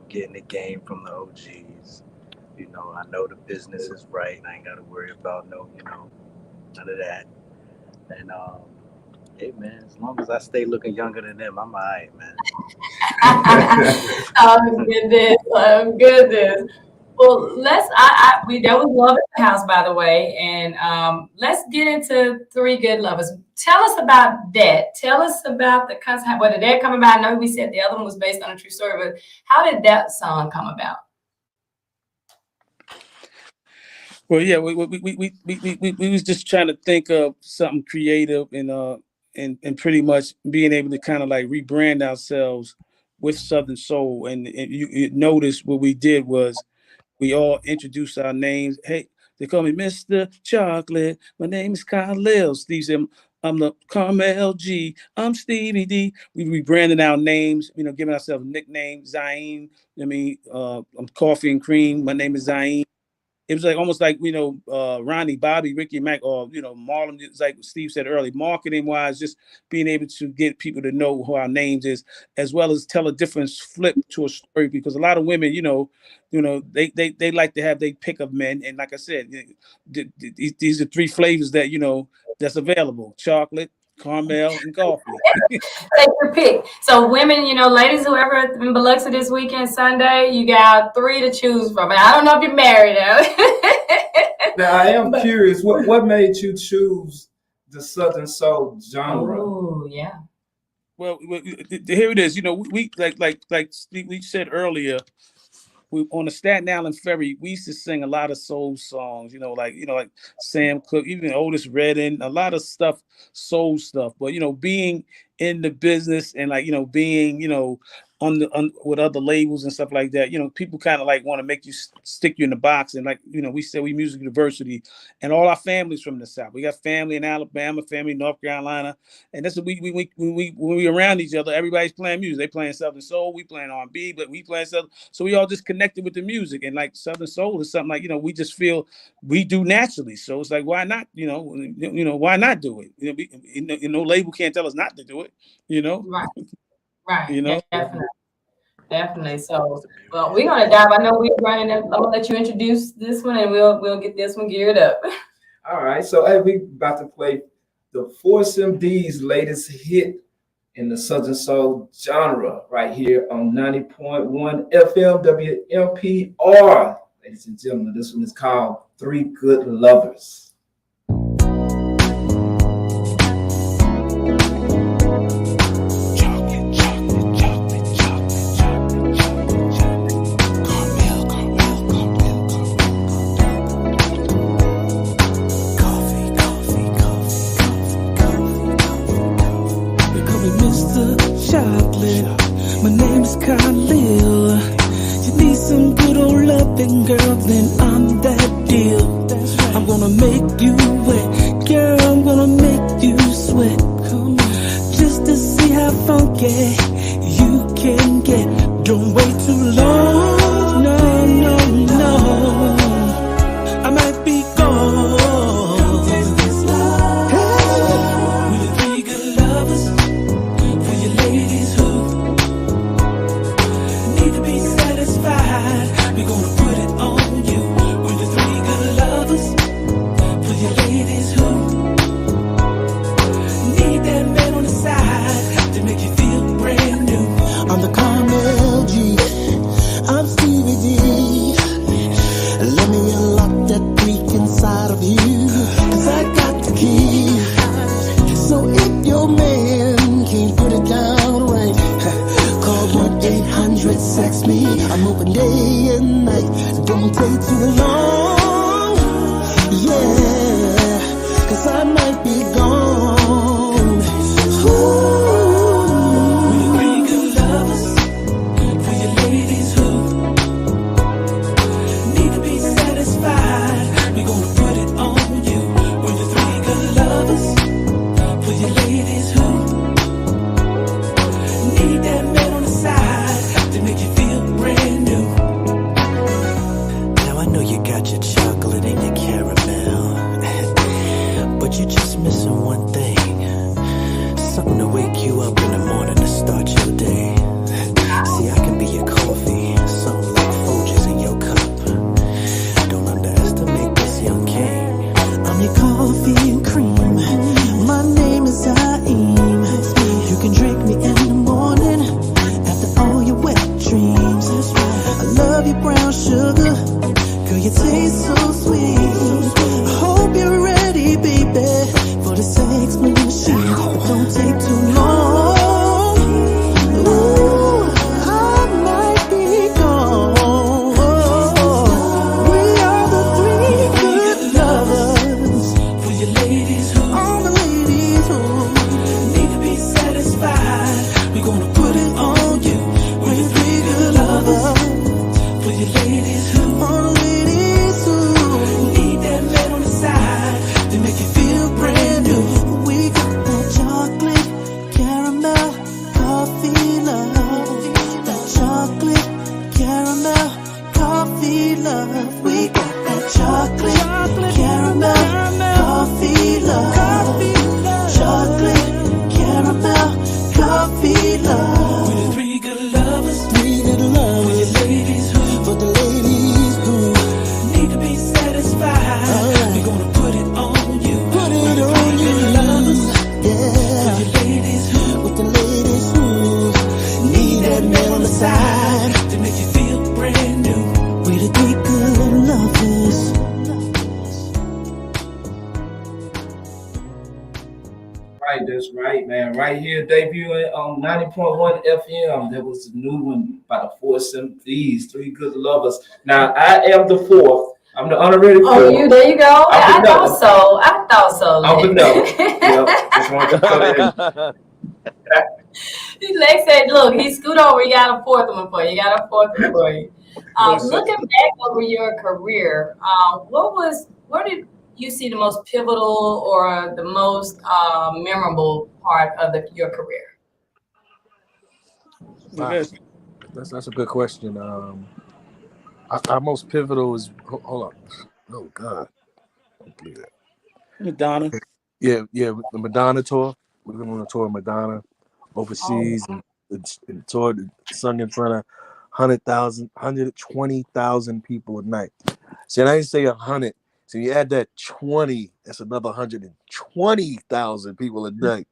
getting the game from the OGs. You know, I know the business is right. I ain't got to worry about none of that. And hey man, as long as I stay looking younger than them, I'm alright, man. Oh goodness! Oh goodness! Well, that was Love at the House, by the way, and let's get into Three Good Lovers. Tell us about that. Tell us about the concept. Where did that come about? I know we said the other one was based on a true story, but how did that song come about? Well, yeah, we was just trying to think of something creative and pretty much being able to kind of like rebrand ourselves with Southern Soul. And you notice what we did was we all introduced our names. Hey, they call me Mr. Chocolate. My name is Khalil. Steve said, I'm the Carmel G. I'm Stevie D. We rebranded our names, you know, giving ourselves a nickname, Zayn. I mean, I'm Coffee and Cream. My name is Zayn. it was like almost like, you know, Ronnie, Bobby, Ricky, Mac, or, you know, Marlon. It's like Steve said earlier, marketing wise, just being able to get people to know who our names is, as well as tell a different flip to a story, because a lot of women, you know, they like to have their pick of men. And like I said, these are 3 flavors that, you know, that's available: chocolate, caramel, and coffee. Take your pick. So women, you know, ladies, whoever in Biloxi this weekend, Sunday, you got 3 to choose from. And I don't know if you're married now. Now I am curious, what made you choose the Southern Soul genre? Oh, yeah. Well, here it is. You know, we like we said earlier, we on the Staten Island ferry, we used to sing a lot of soul songs, like Sam Cooke, even Otis Redding, a lot of stuff, soul stuff. But, you know, being in the business and being, on with other labels and stuff like that, people kind of like want to make you stick you in the box. And like, we said, we music university, and all our families from the South. We got family in Alabama, family in North Carolina, and that's what when we around each other, everybody's playing music. They playing Southern Soul, we playing R&B, but we playing Southern. So we all just connected with the music, and like Southern Soul is something like, we just feel we do naturally. So it's like, why not? Why not do it? No label can't tell us not to do it. Right. Definitely. So, well, we're gonna dive. I know we're running. I'm gonna let you introduce this one, and we'll get this one geared up. All right. So, hey, we about to play the Force M.D.s latest hit in the Southern Soul genre right here on 90.1 FM WMPR. Ladies and gentlemen, this one is called 3 Good Lovers. My name's Khalil. You need some good old loving, girl, then I'm that deal. I'm gonna make you wet, girl, I'm gonna make you sweat. Just to see how funky you can get. Don't wait too long, no. I might be gone. We're the 3 good lovers for you ladies who need to be satisfied. We're gonna put it on you. We're the 3 good lovers for you ladies who need that man on the side to make you feel brand new. I'm the Carmel G, I'm Stevie D. Let me unlock that freak inside of you, 'cause I got the key. So if your man can't put it down right, call 1-800-SEX me. I'm open day and night, don't take too long. Yeah, 'cause I might be gone. Ooh. Need that man on the side to make you feel brand new. We got that That's right, man. Right here, debuting on 90.1 FM. That was the new one by the Force M.D.s, Three Good Lovers. Now, I am the fourth. I'm the honorary fourth. Oh, there you go. I thought so. I'm vanilla. Yep. Just wanted to put it in. Lex said, look, he scoot over. You got a fourth one for you. You got a fourth one for you. Looking back over your career, where did you see the most pivotal or the most memorable part of your career? Wow. That's a good question. Our most pivotal is hold on. Oh God, Madonna. Yeah, the Madonna tour. We're going on a tour of Madonna overseas and toured, sung in front of 120,000 people a night. See, and I didn't say 100. So you add that 20, that's another 120,000 people a night.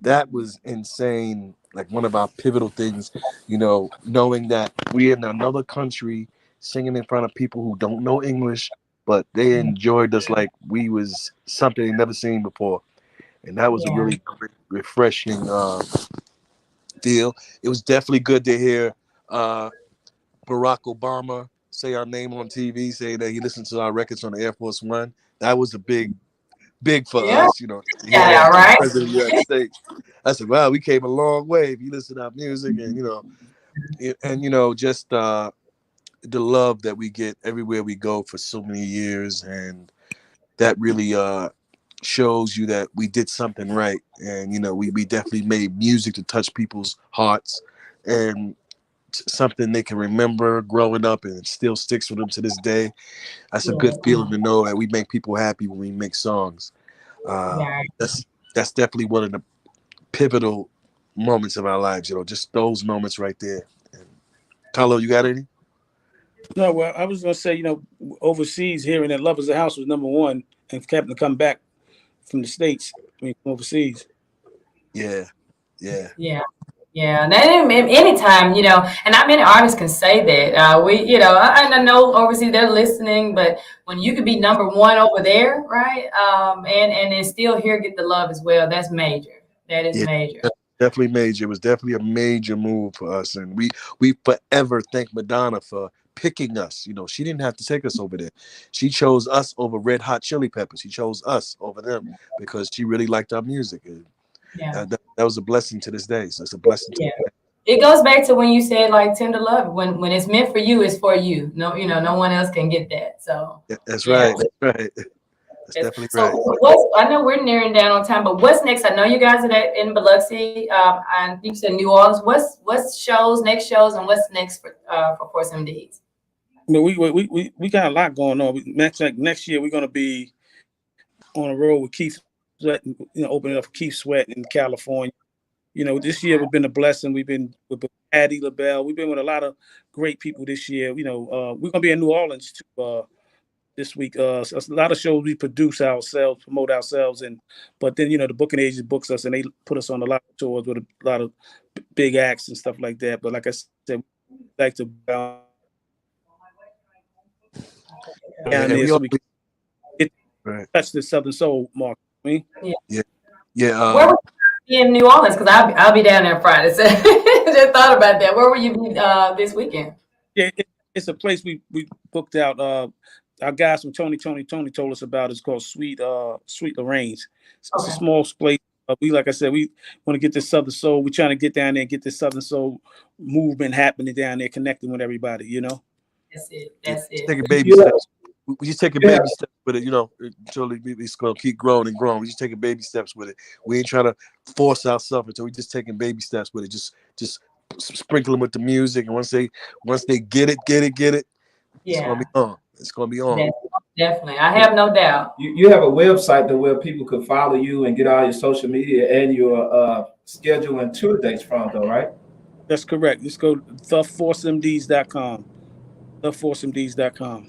That was insane. Like one of our pivotal things, knowing that we're in another country singing in front of people who don't know English, but they enjoyed us like we was something they never seen before. And that was a really great, refreshing deal. It was definitely good to hear Barack Obama say our name on TV, say that he listened to our records on the Air Force One. That was a big for us, Yeah, right. President of the United States. I said, wow, we came a long way if you listen to our music and just the love that we get everywhere we go for so many years, and that really shows you that we did something right, and we definitely made music to touch people's hearts and something they can remember growing up, and it still sticks with them to this day. That's a good feeling to know that we make people happy when we make songs. That's definitely one of the pivotal moments of our lives, just those moments right there. And Carlo, you got any? No, well, I was gonna say, overseas, hearing that "Love Is the House" was #1, and happened to come back from the States, from overseas. Yeah. And anytime, and not many artists can say that. I know overseas they're listening, but when you could be #1 over there, right? And then still here get the love as well. That's major. That is major. Definitely major. It was definitely a major move for us, and we forever thank Madonna for picking us. She didn't have to take us over there. She chose us over Red Hot Chili Peppers. She chose us over them because she really liked our music. And that was a blessing to this day. So it's a blessing. It goes back to when you said like tender love. When it's meant for you, it's for you. No, no one else can get that. So that's right. That's right. That's definitely right. I know we're nearing down on time, but what's next? I know you guys are in Biloxi. I think you said New Orleans. What's next shows, and what's next for Force M.D.s? We got a lot going on. Next year we're going to be on the road with Keith Sweat, opening up for Keith Sweat in California. This year has been a blessing. We've been with Patti LaBelle. We've been with a lot of great people this year. We're going to be in New Orleans too, this week. A lot of shows we produce ourselves, promote ourselves, but then the booking agent books us and they put us on a lot of tours with a lot of big acts and stuff like that. But like I said, we like to down there so we can touch the Southern Soul market. Yeah. Where were you in New Orleans? Because I'll be down there Friday. So just thought about that. Where will you be this weekend? Yeah, it's a place we booked out. Our guys from Tony told us about. It's called Sweet Lorraine's. It's a small place. Like I said, we want to get this Southern Soul. We're trying to get down there and get this Southern Soul movement happening down there, connecting with everybody. That's it. Take a baby steps. We just taking baby steps with it, until it's going to keep growing and growing. We just taking baby steps with it. We ain't trying to force ourselves until we just taking baby steps with it. Just sprinkle them with the music, and once they get it, it's going to be on. It's going to be on. Definitely. I have no doubt. You have a website where people could follow you and get all your social media and your schedule and tour dates from, though, right? That's correct. Let's go theforcemds.com. theforcemds.com.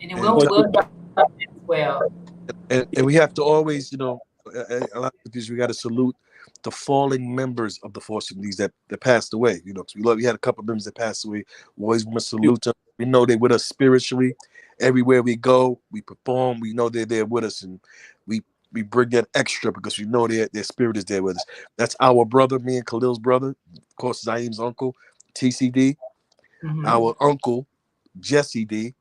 And we'll as well. And we have to always, a lot of these, we got to salute the falling members of the Force M.D.s that passed away. We had a couple of members that passed away. We always want to salute them. We know they're with us spiritually. Everywhere we go, we perform. We know they're there with us, and we we bring that extra because we know their spirit is there with us. That's our brother, me and Khalil's brother, of course, Zaim's uncle, TCD, our uncle, Jesse D,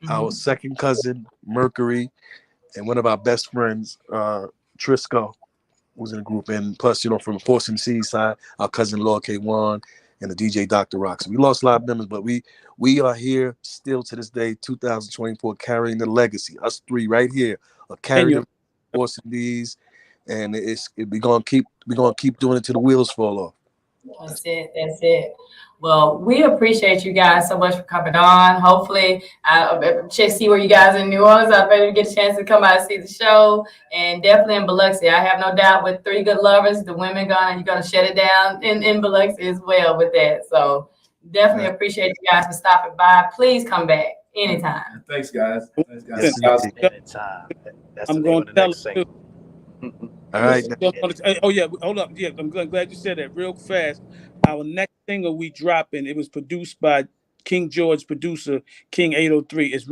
our second cousin, Mercury, and one of our best friends, Trisco, was in the group. And plus, from the Force M.D.s side, our cousin Lord K1 and the DJ Dr. Rock. So we lost a lot of members, but we are here still to this day, 2024, carrying the legacy. Us three right here are carrying the Force M.D.s, and we're gonna keep doing it till the wheels fall off. That's it. Well, we appreciate you guys so much for coming on. Hopefully, I'll see where you guys in New Orleans. I better get a chance to come out and see the show. And definitely in Biloxi. I have no doubt with Three Good Lovers, the women you're gonna shut it down in Biloxi as well with that. So definitely appreciate you guys for stopping by. Please come back anytime. Thanks, guys. Anytime. That's the name of the next single. All right. Oh yeah, hold up. Yeah, I'm glad you said that real fast. Our next single we dropping, it was produced by King George producer King 803. It's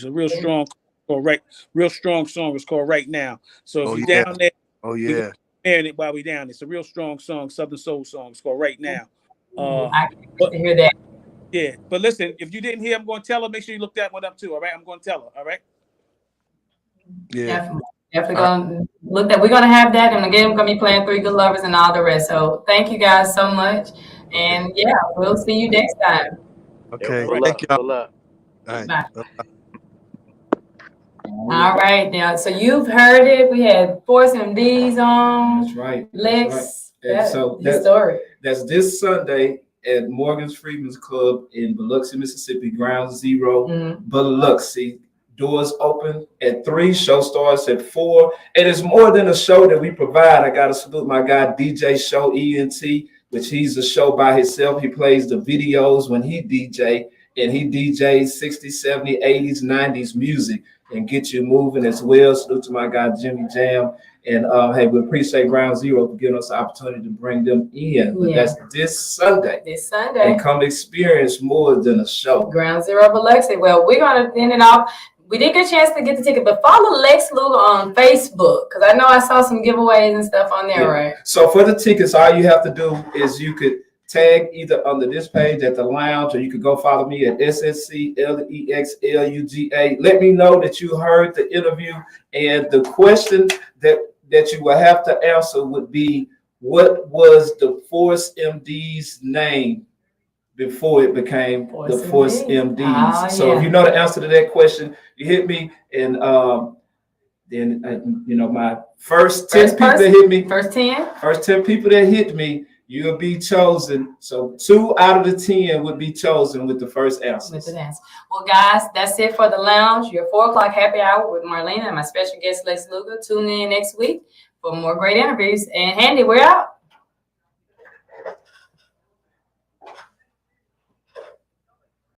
a real strong song. It's called Right Now. So if you're down there, we're airing it while we down. It's a real strong song, Southern Soul song. It's called Right Now. I can hear that. Yeah, but listen, if you didn't hear, I'm going to tell her. Make sure you look that one up too. All right, I'm going to tell her. All right. Yeah. Definitely gonna look that. We're gonna have that, and again, we're gonna be playing Three Good Lovers and all the rest. So thank you guys so much, and yeah, we'll see you next time. Okay, thank you. All right. Bye. All right, now, so you've heard it. We had Force M.D.s on. That's right. Lex. That's right. And so story. That's this Sunday at Morgan's Freedman's Club in Biloxi, Mississippi, Ground Zero, Biloxi. Doors open at 3, show starts at 4. And it's more than a show that we provide. I got to salute my guy, DJ Show ENT, which he's a show by himself. He plays the videos when he DJ, and he DJs 60s, 70s, 80s, 90s music and get you moving as well. Salute to my guy, Jimmy Jam. And hey, we appreciate Ground Zero for giving us the opportunity to bring them in. But that's this Sunday. And come experience more than a show. Ground Zero Biloxi. Well, we're going to end it off. We didn't get a chance to get the ticket, but follow Lex Luga on Facebook, because I know I saw some giveaways and stuff on there, right? So for the tickets, all you have to do is you could tag either under this page at the lounge, or you could go follow me at SSCLEXLUGA. Let me know that you heard the interview, and the question that you will have to answer would be, what was the Force M.D.s name before it became the Force M.D.s? So if you know the answer to that question, you hit me, and then my first 10 people that hit me, first 10 people that hit me, you'll be chosen. So 2 out of the 10 would be chosen with the first answer. Well, guys, that's it for the lounge. Your 4 o'clock happy hour with Marlena and my special guest Lex Luga. Tune in next week for more great interviews. And Handy, we're out.